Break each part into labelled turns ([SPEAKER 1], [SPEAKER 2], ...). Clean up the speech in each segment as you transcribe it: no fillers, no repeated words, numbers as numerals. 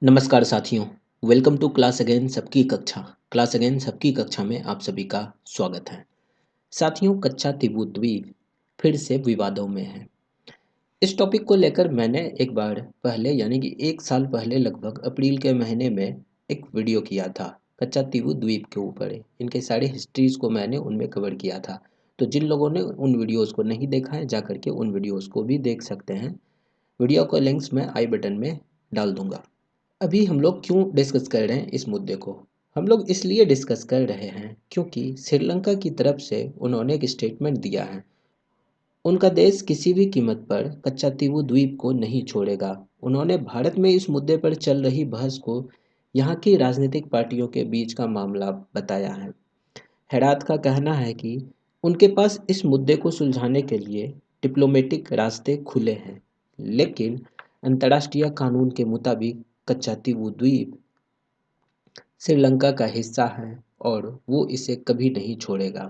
[SPEAKER 1] नमस्कार साथियों, welcome to class again सबकी कक्षा में आप सभी का स्वागत है। साथियों, कच्चा तिबू द्वीप फिर से विवादों में है। इस टॉपिक को लेकर मैंने एक बार पहले यानी कि 1 साल पहले लगभग अप्रैल के महीने में एक वीडियो किया था कच्चा तिबू द्वीप के ऊपर। इनके सारे हिस्ट्रीज को मैंने उनमें कवर किया था। तो जिन लोगों ने उन वीडियोस को नहीं देखा है, जा करके उन वीडियोस को भी देख सकते हैं। वीडियो का लिंक्स मैं आई बटन में डाल दूंगा। अभी हम लोग क्यों डिस्कस कर रहे हैं इस मुद्दे को? हम लोग इसलिए डिस्कस कर रहे हैं क्योंकि श्रीलंका की तरफ से उन्होंने एक स्टेटमेंट दिया है। उनका देश किसी भी कीमत पर कच्चा तीवू द्वीप को नहीं छोड़ेगा। उन्होंने भारत में इस मुद्दे पर चल रही बहस को यहाँ की राजनीतिक पार्टियों के बीच का मामला बताया है। हेरात का कहना है कि उनके पास इस मुद्दे को सुलझाने के लिए डिप्लोमेटिक रास्ते खुले हैं, लेकिन अंतर्राष्ट्रीय कानून के मुताबिक कच्चा तीवू द्वीप श्रीलंका का हिस्सा है और वो इसे कभी नहीं छोड़ेगा।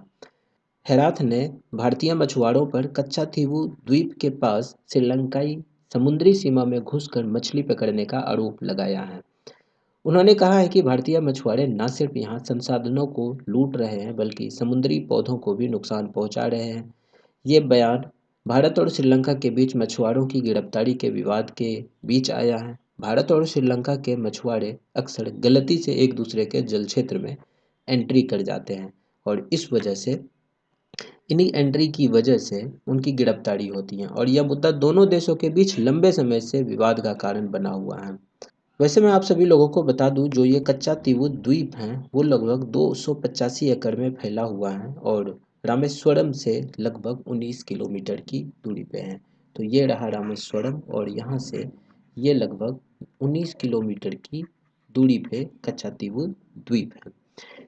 [SPEAKER 1] हेराथ ने भारतीय मछुआरों पर कच्चा तीवू द्वीप के पास श्रीलंकाई समुद्री सीमा में घुसकर मछली पकड़ने का आरोप लगाया है। उन्होंने कहा है कि भारतीय मछुआरे न सिर्फ यहाँ संसाधनों को लूट रहे हैं बल्कि समुद्री पौधों को भी नुकसान पहुँचा रहे हैं। ये बयान भारत और श्रीलंका के बीच मछुआरों की गिरफ्तारी के विवाद के बीच आया है। भारत और श्रीलंका के मछुआरे अक्सर गलती से एक दूसरे के जल क्षेत्र में एंट्री कर जाते हैं और इस वजह से इन्हीं एंट्री की वजह से उनकी गिरफ्तारी होती है और यह मुद्दा दोनों देशों के बीच लंबे समय से विवाद का कारण बना हुआ है। वैसे मैं आप सभी लोगों को बता दूं, जो ये कच्चा तीवू द्वीप है वो लगभग 285 एकड़ में फैला हुआ है और रामेश्वरम से लगभग 19 किलोमीटर की दूरी पे है। तो ये रहा रामेश्वरम और यहाँ से ये लगभग 19 किलोमीटर की दूरी पे कच्चा तीवू द्वीप है।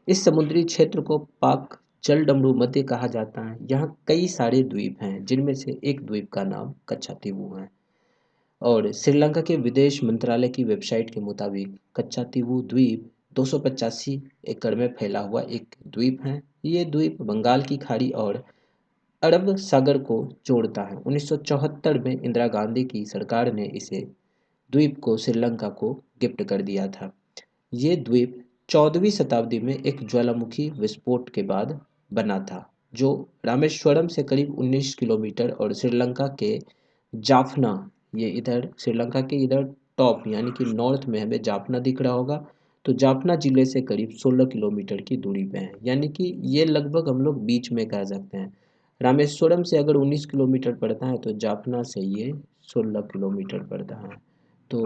[SPEAKER 1] इस समुद्री क्षेत्र को पाक जलडमरू मध्य कहा जाता है। यहाँ कई सारे द्वीप हैं जिनमें से एक द्वीप का नाम कच्चा तीवू है और श्रीलंका के विदेश मंत्रालय की वेबसाइट के मुताबिक कच्चा तीवू द्वीप 285 एकड़ में फैला हुआ एक द्वीप है। ये द्वीप बंगाल की खाड़ी और अरब सागर को जोड़ता है। 1974 में इंदिरा गांधी की सरकार ने इसे द्वीप को श्रीलंका को गिफ्ट कर दिया था। ये द्वीप 14वीं शताब्दी में एक ज्वालामुखी विस्फोट के बाद बना था, जो रामेश्वरम से करीब 19 किलोमीटर और श्रीलंका के जाफना, ये इधर श्रीलंका के इधर टॉप यानी कि नॉर्थ में हमें जाफना दिख रहा होगा, तो जाफना जिले से करीब 16 किलोमीटर की दूरी पे है। यानी कि ये लगभग हम लोग बीच में कह सकते हैं। रामेश्वरम से अगर 19 किलोमीटर पड़ता है तो जाफना से ये 16 किलोमीटर पड़ता है। तो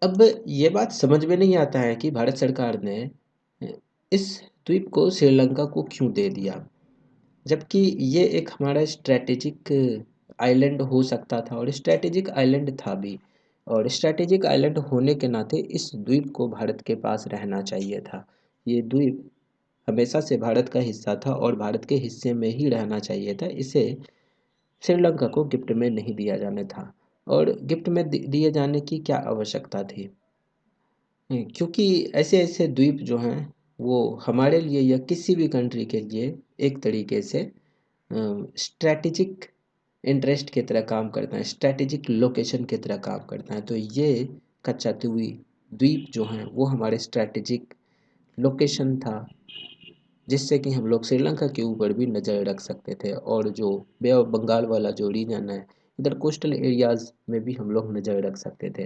[SPEAKER 1] अब ये बात समझ में नहीं आता है कि भारत सरकार ने इस द्वीप को श्रीलंका को क्यों दे दिया, जबकि ये एक हमारा स्ट्रैटेजिक आइलैंड हो सकता था और स्ट्रैटेजिक आइलैंड था भी। और स्ट्रैटेजिक आइलैंड होने के नाते इस द्वीप को भारत के पास रहना चाहिए था। ये द्वीप हमेशा से भारत का हिस्सा था और भारत के हिस्से में ही रहना चाहिए था। इसे श्रीलंका को गिफ्ट में नहीं दिया जाना था और गिफ्ट में दिए जाने की क्या आवश्यकता थी? क्योंकि ऐसे ऐसे द्वीप जो हैं वो हमारे लिए या किसी भी कंट्री के लिए एक तरीके से स्ट्रैटेजिक इंटरेस्ट की तरह काम करता है, स्ट्रैटेजिक लोकेशन की तरह काम करता है। तो ये कच्चा द्वीप जो हैं वो हमारे स्ट्रैटेजिक लोकेशन था, जिससे कि हम लोग श्रीलंका के ऊपर भी नज़र रख सकते थे और जो बे ऑफ बंगाल वाला जो रीजन है, इधर कोस्टल एरियाज़ में भी हम लोग नज़र रख सकते थे।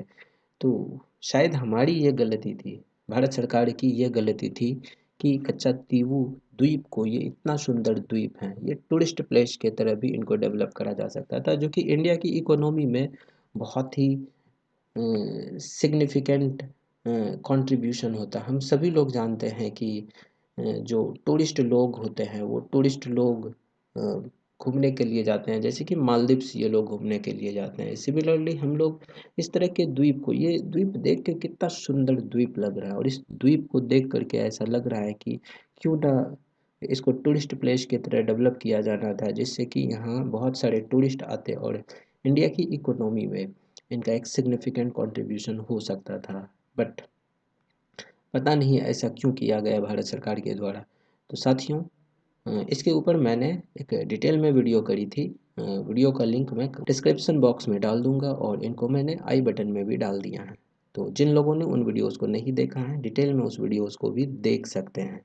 [SPEAKER 1] तो शायद हमारी ये गलती थी, भारत सरकार की ये गलती थी कि कच्चा तीवू द्वीप को, ये इतना सुंदर द्वीप है, ये टूरिस्ट प्लेस की तरह भी इनको डेवलप करा जा सकता था, जो कि इंडिया की इकोनॉमी में बहुत ही सिग्निफिकेंट कंट्रीब्यूशन होता है। हम सभी लोग जानते हैं कि जो टूरिस्ट लोग होते हैं वो टूरिस्ट लोग घूमने के लिए जाते हैं, जैसे कि मालदीव्स ये लोग घूमने के लिए जाते हैं। सिमिलरली हम लोग इस तरह के द्वीप को, ये द्वीप देख के कितना सुंदर द्वीप लग रहा है और इस द्वीप को देख करके ऐसा लग रहा है कि क्यों ना इसको टूरिस्ट प्लेस की तरह डेवलप किया जाना था, जिससे कि यहाँ बहुत सारे टूरिस्ट आते और इंडिया की इकोनॉमी में इनका एक सिग्निफिकेंट कंट्रीब्यूशन हो सकता था। बट पता नहीं ऐसा क्यों किया गया भारत सरकार के द्वारा। तो साथियों, इसके ऊपर मैंने एक डिटेल में वीडियो करी थी। वीडियो का लिंक मैं डिस्क्रिप्शन बॉक्स में डाल दूंगा और इनको मैंने आई बटन में भी डाल दिया है। तो जिन लोगों ने उन वीडियोस को नहीं देखा है, डिटेल में उस वीडियोस को भी देख सकते हैं।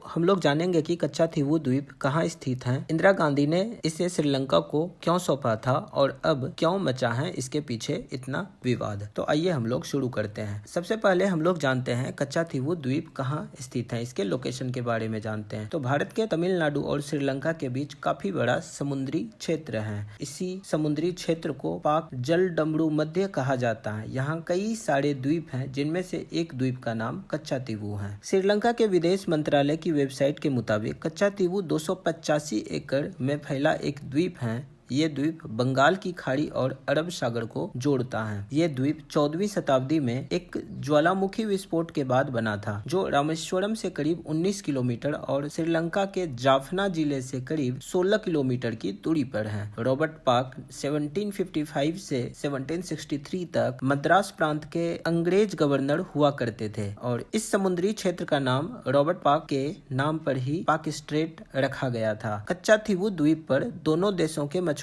[SPEAKER 2] हम लोग जानेंगे कि कच्चा थीवू द्वीप कहाँ स्थित है, इंदिरा गांधी ने इसे श्रीलंका को क्यों सौंपा था और अब क्यों मचा है इसके पीछे इतना विवाद। तो आइए हम लोग शुरू करते हैं। सबसे पहले हम लोग जानते हैं कच्चा थीवू द्वीप कहाँ स्थित है, इसके लोकेशन के बारे में जानते हैं। तो भारत के तमिलनाडु और श्रीलंका के बीच काफी बड़ा समुद्री क्षेत्र है। इसी समुद्री क्षेत्र को पाक जलडमरू मध्य कहा जाता है। यहाँ कई सारे द्वीप हैं, जिनमें से एक द्वीप का नाम कच्चा थीवू है। श्रीलंका के विदेश मंत्रालय की वेबसाइट के मुताबिक कच्चा थीवू 285 एकड़ में फैला एक द्वीप है। ये द्वीप बंगाल की खाड़ी और अरब सागर को जोड़ता है। ये द्वीप 14वीं शताब्दी में एक ज्वालामुखी विस्फोट के बाद बना था, जो रामेश्वरम से करीब 19 किलोमीटर और श्रीलंका के जाफना जिले से करीब 16 किलोमीटर की दूरी पर है। रॉबर्ट पार्क 1755 से 1763 तक मद्रास प्रांत के अंग्रेज गवर्नर हुआ करते थे और इस समुद्री क्षेत्र का नाम रॉबर्ट पार्क के नाम पर ही पाक स्ट्रेट रखा गया था। कच्चा थीवू द्वीप पर दोनों देशों के मछुआरे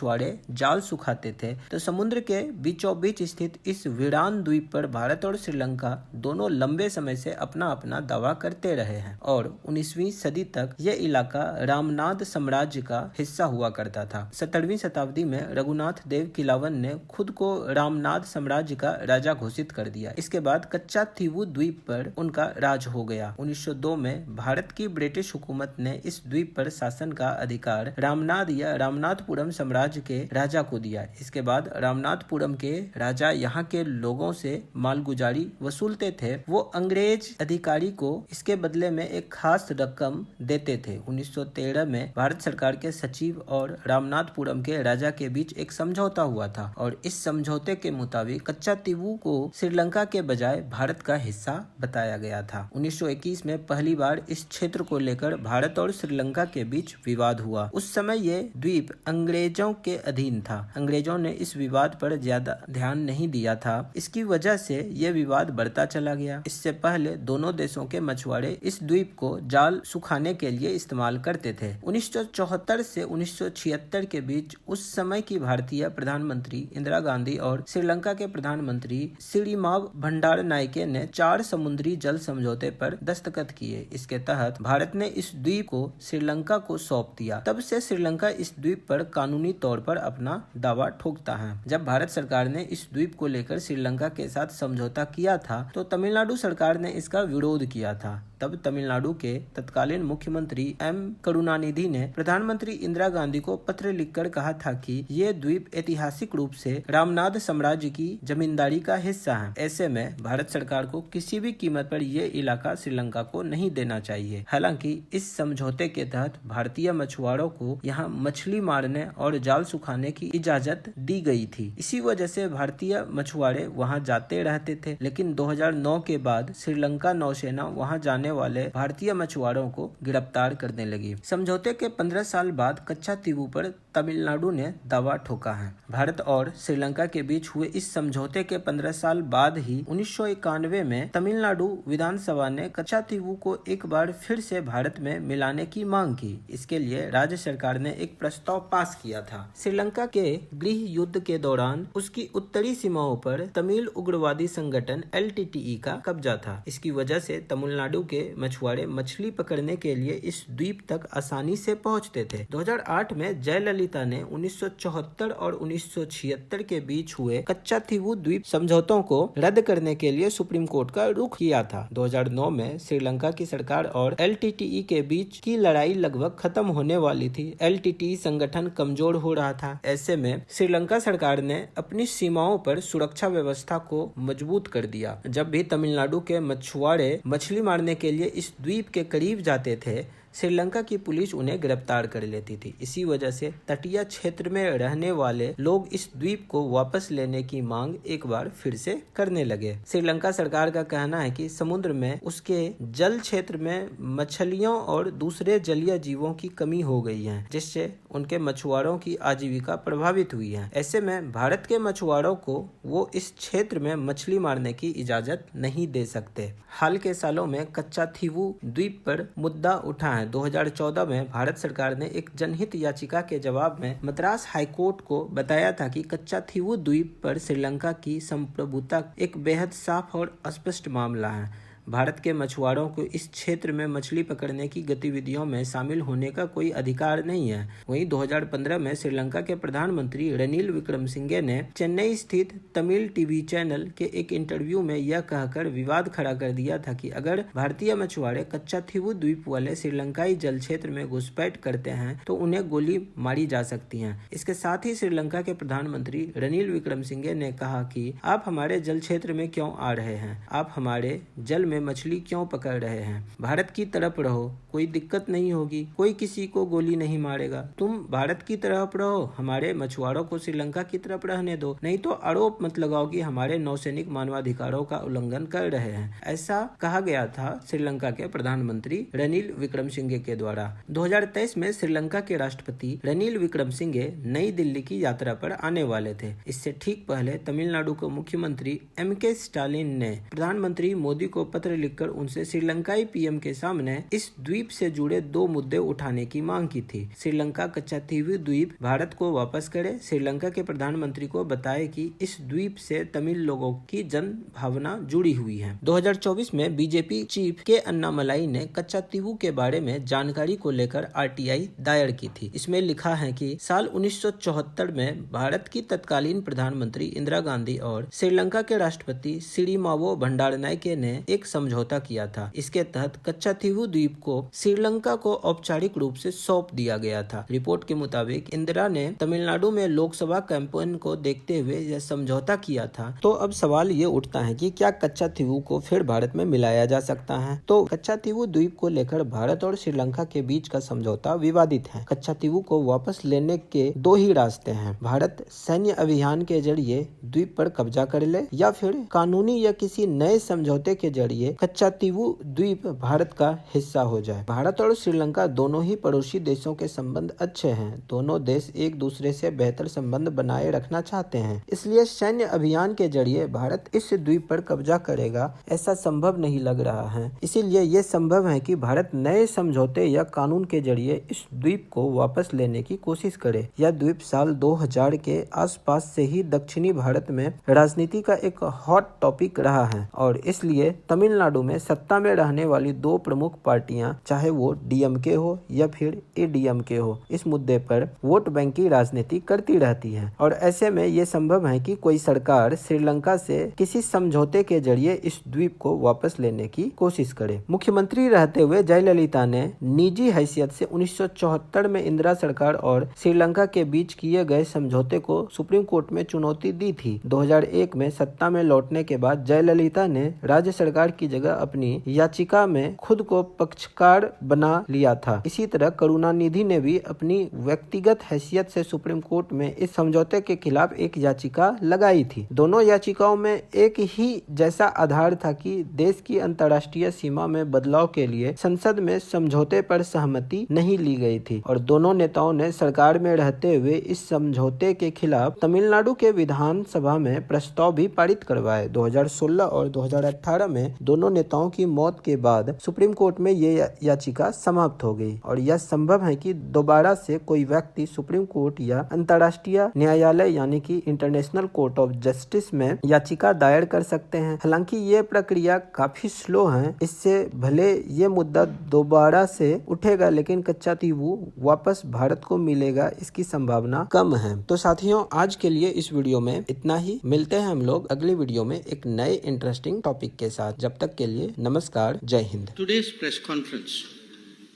[SPEAKER 2] जाल सुखाते थे। तो समुद्र के बीचों बीच स्थित इस वीरान द्वीप पर भारत और श्रीलंका दोनों लंबे समय से अपना अपना दावा करते रहे हैं और 19वीं सदी तक यह इलाका रामनाद साम्राज्य का हिस्सा हुआ करता था। 17वीं शताब्दी में रघुनाथ देव किलावन ने खुद को रामनाद साम्राज्य का राजा घोषित कर दिया। इसके बाद कच्चा थीवू द्वीप पर उनका राज हो गया। 1902 में भारत की ब्रिटिश हुकूमत ने इस द्वीप पर शासन का अधिकार रामनाद या रामनाथपुरम साम्राज्य के राजा को दिया। इसके बाद रामनाथपुरम के राजा यहाँ के लोगों से मालगुजारी वसूलते थे। वो अंग्रेज अधिकारी को इसके बदले में एक खास रकम देते थे। 1913 में भारत सरकार के सचिव और रामनाथपुरम के राजा के बीच एक समझौता हुआ था और इस समझौते के मुताबिक कच्चा थीवू को श्रीलंका के बजाय भारत का हिस्सा बताया गया था। 1921 में पहली बार इस क्षेत्र को लेकर भारत और श्रीलंका के बीच विवाद हुआ। उस समय ये द्वीप अंग्रेजों के अधीन था। अंग्रेजों ने इस विवाद पर ज्यादा ध्यान नहीं दिया था। इसकी वजह से यह विवाद बढ़ता चला गया। इससे पहले दोनों देशों के मछुआरे इस द्वीप को जाल सुखाने के लिए इस्तेमाल करते थे। 1974 से 1976 के बीच उस समय की भारतीय प्रधानमंत्री इंदिरा गांधी और श्रीलंका के प्रधानमंत्री सिरिमाव भंडारनायके ने 4 समुद्री जल समझौते पर दस्तखत किए। इसके तहत भारत ने इस द्वीप को श्रीलंका को सौंप दिया। तब से श्रीलंका इस द्वीप पर कानूनी तौर पर अपना दावा ठोकता है। जब भारत सरकार ने इस द्वीप को लेकर श्रीलंका के साथ समझौता किया था तो तमिलनाडु सरकार ने इसका विरोध किया था। तब तमिलनाडु के तत्कालीन मुख्यमंत्री एम करुणानिधि ने प्रधानमंत्री इंदिरा गांधी को पत्र लिखकर कहा था कि ये द्वीप ऐतिहासिक रूप से रामनाद साम्राज्य की जमींदारी का हिस्सा है। ऐसे में भारत सरकार को किसी भी कीमत पर यह इलाका श्रीलंका को नहीं देना चाहिए। हालांकि इस समझौते के तहत भारतीय मछुआरों को यहाँ मछली मारने और जाल सुखाने की इजाजत दी गई थी। इसी वजह से भारतीय मछुआरे वहाँ जाते रहते थे। लेकिन 2009 के बाद श्रीलंका नौसेना वहाँ जाने वाले भारतीय मछुआरों को गिरफ्तार करने लगी। समझौते के 15 साल बाद कच्चा थीवू पर तमिलनाडु ने दावा ठोका है। भारत और श्रीलंका के बीच हुए इस समझौते के 15 साल बाद ही 1991 में तमिलनाडु विधानसभा ने कच्चा थीवू को एक बार फिर से भारत में मिलाने की मांग की। इसके लिए राज्य सरकार ने एक प्रस्ताव पास किया था। श्रीलंका के गृह युद्ध के दौरान उसकी उत्तरी सीमाओं पर तमिल उग्रवादी संगठन LTTE का कब्जा था। इसकी वजह से तमिलनाडु के मछुआरे मछली पकड़ने के लिए इस द्वीप तक आसानी से पहुंचते थे। 2008 में जयललिता ने 1974 और 1976 के बीच हुए कच्चा थीवू द्वीप समझौतों को रद्द करने के लिए सुप्रीम कोर्ट का रुख किया था। 2009 में श्रीलंका की सरकार और LTTE के बीच की लड़ाई लगभग खत्म होने वाली थी। LTTE संगठन कमजोर हो रहा था। ऐसे में श्रीलंका सरकार ने अपनी सीमाओं पर सुरक्षा व्यवस्था को मजबूत कर दिया। जब भी तमिलनाडु के मछुआरे मछली मारने के लिए इस द्वीप के करीब जाते थे, श्रीलंका की पुलिस उन्हें गिरफ्तार कर लेती थी। इसी वजह से तटीय क्षेत्र में रहने वाले लोग इस द्वीप को वापस लेने की मांग एक बार फिर से करने लगे। श्रीलंका सरकार का कहना है कि समुद्र में उसके जल क्षेत्र में मछलियों और दूसरे जलीय जीवों की कमी हो गई है, जिससे उनके मछुआरों की आजीविका प्रभावित हुई है। ऐसे में भारत के मछुआरों को वो इस क्षेत्र में मछली मारने की इजाजत नहीं दे सकते। हाल के सालों में कच्चा थीवू द्वीप पर मुद्दा उठा है है। 2014 में भारत सरकार ने एक जनहित याचिका के जवाब में मद्रास हाईकोर्ट को बताया था कि कच्चाथीवू द्वीप पर श्रीलंका की संप्रभुता एक बेहद साफ और स्पष्ट मामला है। भारत के मछुआरों को इस क्षेत्र में मछली पकड़ने की गतिविधियों में शामिल होने का कोई अधिकार नहीं है। वहीं 2015 में श्रीलंका के प्रधानमंत्री रनिल विक्रमसिंघे ने चेन्नई स्थित तमिल टीवी चैनल के एक इंटरव्यू में यह कहकर विवाद खड़ा कर दिया था कि अगर भारतीय मछुआरे कच्चाथीवू द्वीप वाले श्रीलंकाई जल क्षेत्र में घुसपैठ करते हैं तो उन्हें गोली मारी जा सकती है। इसके साथ ही श्रीलंका के प्रधानमंत्री रनिल विक्रमसिंघे ने कहा कि आप हमारे जल क्षेत्र में क्यों आ रहे हैं, आप हमारे जल में मछली क्यों पकड़ रहे हैं, भारत की तरफ रहो, कोई दिक्कत नहीं होगी, कोई किसी को गोली नहीं मारेगा, तुम भारत की तरफ रहो, हमारे मछुआरों को श्रीलंका की तरफ रहने दो, नहीं तो आरोप मत लगाओ कि हमारे नौसैनिक मानवाधिकारों का उल्लंघन कर रहे हैं। ऐसा कहा गया था श्रीलंका के प्रधानमंत्री रनिल विक्रमसिंघे के द्वारा। 2023 में श्रीलंका के राष्ट्रपति रनिल विक्रमसिंघे नई दिल्ली की यात्रा पर आने वाले थे। इससे ठीक पहले तमिलनाडु के मुख्यमंत्री MK स्टालिन ने प्रधानमंत्री मोदी को पत्र लिखकर उनसे श्रीलंकाई PM के सामने इस द्वीप से जुड़े 2 मुद्दे उठाने की मांग की थी। श्रीलंका कच्चाथीवू द्वीप भारत को वापस करे, श्रीलंका के प्रधानमंत्री को बताए कि इस द्वीप से तमिल लोगों की जन भावना जुड़ी हुई है। 2024 में बीजेपी चीफ के अन्नामलाई ने कच्चाथीवू के बारे में जानकारी को लेकर RTI दायर की थी। इसमें लिखा है कि साल 1974 में भारत की तत्कालीन प्रधानमंत्री इंदिरा गांधी और श्रीलंका के राष्ट्रपति सिरिमावो भंडारनायके ने एक समझौता किया था। इसके तहत कच्चाथीवू द्वीप को श्रीलंका को औपचारिक रूप से सौंप दिया गया था। रिपोर्ट के मुताबिक इंदिरा ने तमिलनाडु में लोकसभा कैंपेन को देखते हुए यह समझौता किया था। तो अब सवाल ये उठता है कि क्या कच्चाथीवू को फिर भारत में मिलाया जा सकता है? तो कच्चाथीवू द्वीप को लेकर भारत और श्रीलंका के बीच का समझौता विवादित है। कच्चाथीवू को वापस लेने के 2 ही रास्ते हैं। भारत सैन्य अभियान के जरिए द्वीप पर कब्जा कर ले या फिर कानूनी या किसी नए समझौते के जरिए कच्चाथीवू द्वीप भारत का हिस्सा हो जाए। भारत और श्रीलंका दोनों ही पड़ोसी देशों के संबंध अच्छे हैं। दोनों देश एक दूसरे से बेहतर संबंध बनाए रखना चाहते हैं। इसलिए सैन्य अभियान के जरिए भारत इस द्वीप पर कब्जा करेगा ऐसा संभव नहीं लग रहा है। इसीलिए ये संभव है कि भारत नए समझौते या कानून के जरिए इस द्वीप को वापस लेने की कोशिश करे। यह द्वीप साल 2000 के आसपास से ही दक्षिणी भारत में राजनीति का एक हॉट टॉपिक रहा है और इसलिए तमिलनाडु में सत्ता में रहने वाली 2 प्रमुख पार्टियां, चाहे वो DMK हो या फिर ADMK हो, इस मुद्दे पर वोट बैंक की राजनीति करती रहती है और ऐसे में ये संभव है कि कोई सरकार श्रीलंका से किसी समझौते के जरिए इस द्वीप को वापस लेने की कोशिश करे। मुख्यमंत्री रहते हुए जयललिता ने निजी हैसियत से 1974 में इंदिरा सरकार और श्रीलंका के बीच किए गए समझौते को सुप्रीम कोर्ट में चुनौती दी थी। 2001 में सत्ता में लौटने के बाद जयललिता ने राज्य सरकार की जगह अपनी याचिका में खुद को पक्षकार बना लिया था। इसी तरह करुणानिधि ने भी अपनी व्यक्तिगत हैसियत से सुप्रीम कोर्ट में इस समझौते के खिलाफ एक याचिका लगाई थी। दोनों याचिकाओं में एक ही जैसा आधार था कि देश की अंतर्राष्ट्रीय सीमा में बदलाव के लिए संसद में समझौते पर सहमति नहीं ली गई थी और दोनों नेताओं ने सरकार में रहते हुए इस समझौते के खिलाफ तमिलनाडु के विधानसभा में प्रस्ताव भी पारित करवाए। 2016 और 2018 में दोनों नेताओं की मौत के बाद सुप्रीम कोर्ट में ये याचिका समाप्त हो गई और यह संभव है कि दोबारा से कोई व्यक्ति सुप्रीम कोर्ट या अंतर्राष्ट्रीय न्यायालय यानी कि इंटरनेशनल कोर्ट ऑफ जस्टिस में याचिका दायर कर सकते हैं। हालांकि ये प्रक्रिया काफी स्लो है। इससे भले ये मुद्दा दोबारा से उठेगा लेकिन कच्चाथीवू वापस भारत को मिलेगा इसकी संभावना कम है। तो साथियों, आज के लिए इस वीडियो में इतना ही। मिलते हैं हम लोग अगले वीडियो में एक नए इंटरेस्टिंग टॉपिक के साथ। जब तक के लिए नमस्कार, जय Hind.
[SPEAKER 3] Today's press conference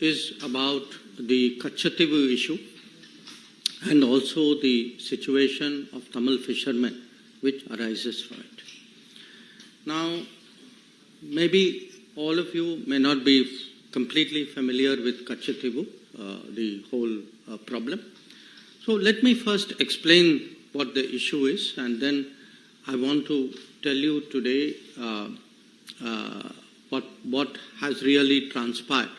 [SPEAKER 3] is about the Kacchathívu issue and also the situation of Tamil fishermen which arises from it. Now, maybe all of you may not be completely familiar with Kacchathívu, the whole problem. So let me first explain what the issue is, and then I want to tell you today what has really transpired,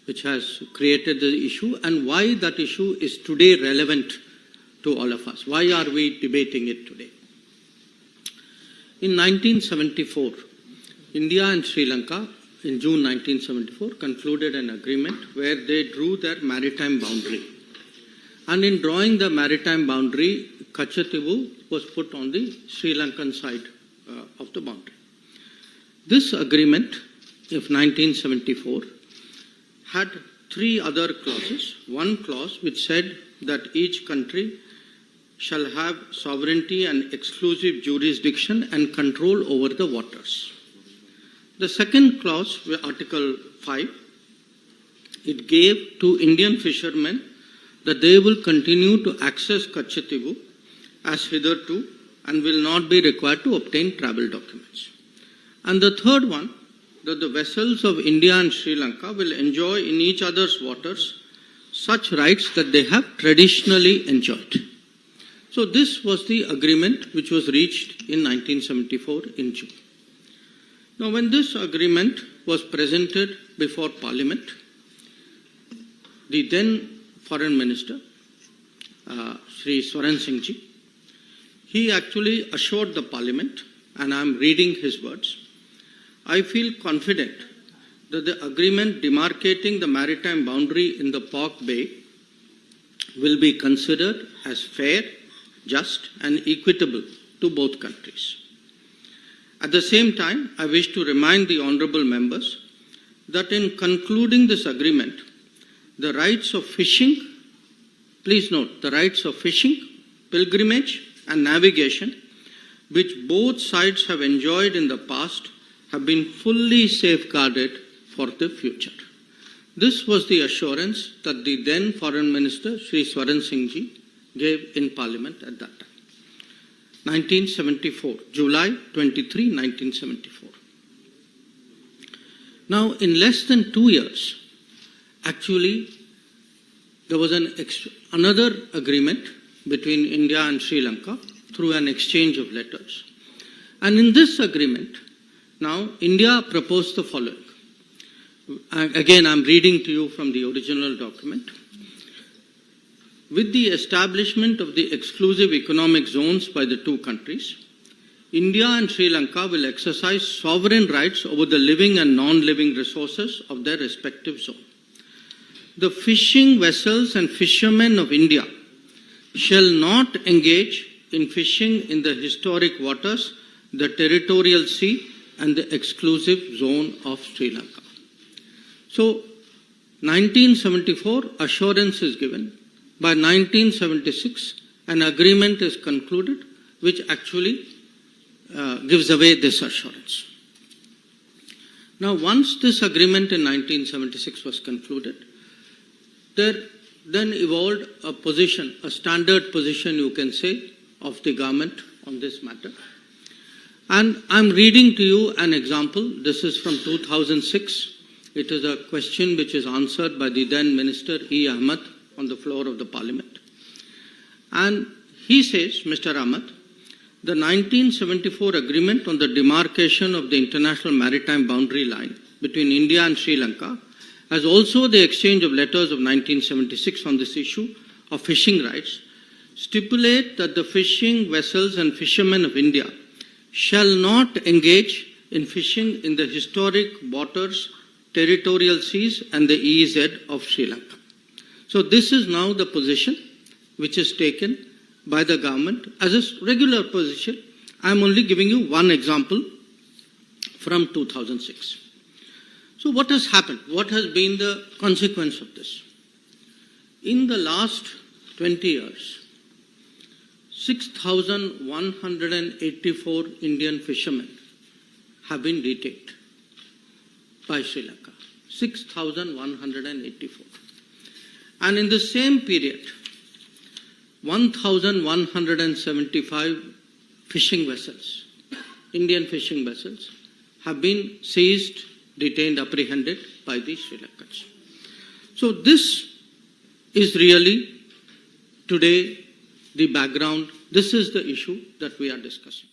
[SPEAKER 3] which has created the issue and why that issue is today relevant to all of us. Why are we debating it today? In 1974, India and Sri Lanka in June 1974, concluded an agreement where they drew their maritime boundary. And in drawing the maritime boundary, Kachativu was put on the Sri Lankan side of the boundary. This agreement of 1974 had three other clauses. One clause which said that each country shall have sovereignty and exclusive jurisdiction and control over the waters. The second clause, Article 5, it gave to Indian fishermen that they will continue to access Kachativu as hitherto and will not be required to obtain travel documents. And the third one, that the vessels of India and Sri Lanka will enjoy in each other's waters such rights that they have traditionally enjoyed. So this was the agreement which was reached in 1974 in June. Now when this agreement was presented before Parliament, the then Foreign Minister, Sri Swaran Singh Ji, he actually assured the Parliament, and I am reading his words, I feel confident that the agreement demarcating the maritime boundary in the Palk Bay will be considered as fair, just and equitable to both countries. At the same time, I wish to remind the honourable members that in concluding this agreement, the rights of fishing, please note, the rights of fishing, pilgrimage and navigation, which both sides have enjoyed in the past, have been fully safeguarded for the future. This was the assurance that the then Foreign Minister, Sri Swaran Singh Ji, gave in Parliament at that time. 1974, July 23, 1974. Now, in less than 2 years, actually, there was another agreement between India and Sri Lanka through an exchange of letters. And in this agreement, now, India proposed the following. Again, I'm reading to you from the original document. With the establishment of the exclusive economic zones by the two countries, India and Sri Lanka will exercise sovereign rights over the living and non-living resources of their respective zone. The fishing vessels and fishermen of India shall not engage in fishing in the historic waters, the territorial sea, and the exclusive zone of Sri Lanka. So, 1974, assurance is given. By 1976, an agreement is concluded which actually gives away this assurance. Now, once this agreement in 1976 was concluded, there then evolved a position, a standard position, you can say, of the government on this matter. And I'm reading to you an example. This is from 2006. It is a question which is answered by the then Minister E. Ahmed on the floor of the Parliament. And he says, Mr. Ahmed, the 1974 agreement on the demarcation of the international maritime boundary line between India and Sri Lanka, as also the exchange of letters of 1976 on this issue of fishing rights, stipulate that the fishing vessels and fishermen of India shall not engage in fishing in the historic waters, territorial seas and the EEZ of Sri Lanka. So this is now the position which is taken by the government as a regular position. I am only giving you one example from 2006. So what has happened? What has been the consequence of this? In the last 20 years, 6,184 Indian fishermen have been detained by Sri Lanka. 6,184. And in the same period, 1,175 fishing vessels, Indian fishing vessels, have been seized, detained, apprehended by the Sri Lankans. So this is really today the background. This is the issue that we are discussing.